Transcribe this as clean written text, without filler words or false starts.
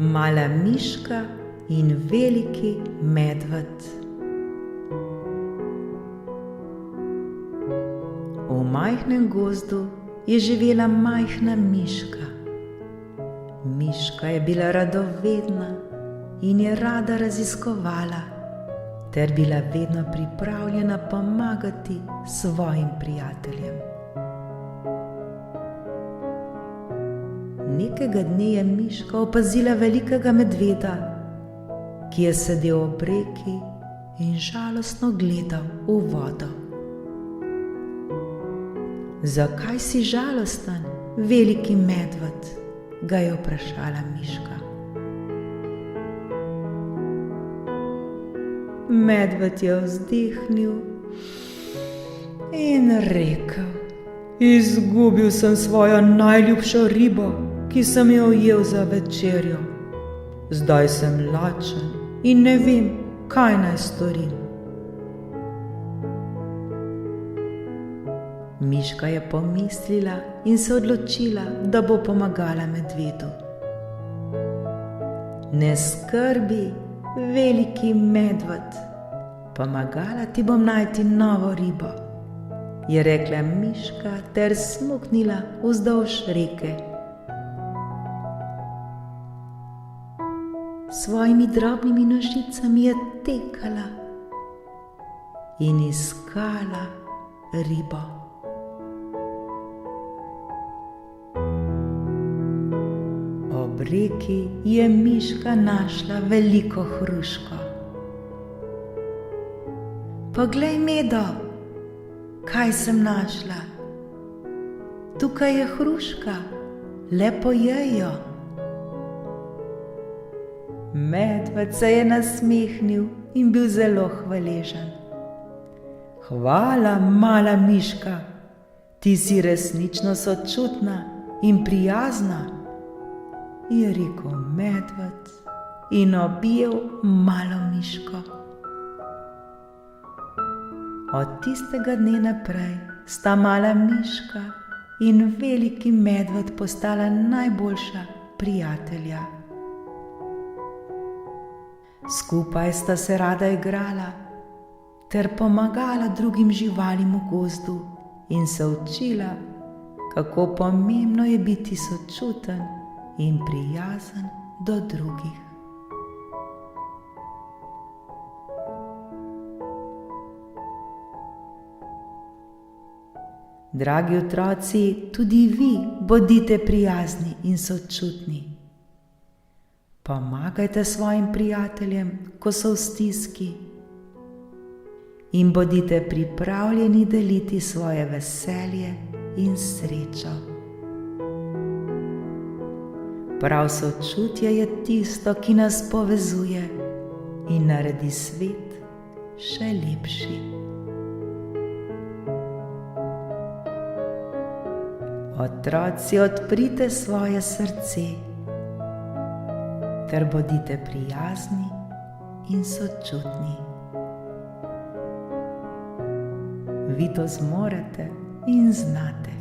Mala miška in veliki medved. V majhnem gozdu je živela majhna miška. Miška je bila radovedna in je rada raziskovala ter bila vedno pripravljena pomagati svojim prijateljem. Nekega dne je miška opazila velikega medveda, ki je sedel ob reki in žalostno gledal v vodo. Zakaj si žalosten, veliki medved? Ga je vprašala miška. Medved je vzdihnil in rekel: Izgubil sem svojo najljubšo ribo, ki sem jo ujel za večerjo. Zdaj sem lačen in ne vem, kaj naj storim. Miška je pomislila in se odločila, da bo pomagala medvedu. Ne skrbi, veliki medved, pomagala ti bom najti novo ribo, je rekla miška ter smuknila vzdolž reke. S svojimi drobnimi nožicami je tekala in iskala ribo. Ob reki je miška našla veliko hruško. Poglej, Medo, kaj sem našla. Tukaj je hruška, le pojej jo. Medved se je nasmehnil in bil zelo hvaležen. Hvala, mala miška, ti si resnično sočutna in prijazna, je rekel medved in objel malo miško. Od tistega dne naprej sta mala miška in veliki medved postala najboljša prijatelja. Skupaj sta se rada igrala ter pomagala drugim živalim v gozdu in se učila, kako pomembno je biti sočuten in prijazen do drugih. Dragi otroci, tudi vi bodite prijazni in sočutni. Pomagajte svojim prijateljem, ko so v stiski, in bodite pripravljeni deliti svoje veselje in srečo. Prav sočutje je tisto, ki nas povezuje in naredi svet še lepši. Otroci, odprite svoje srce ter bodite prijazni in sočutni. Vi to zmorete in znate.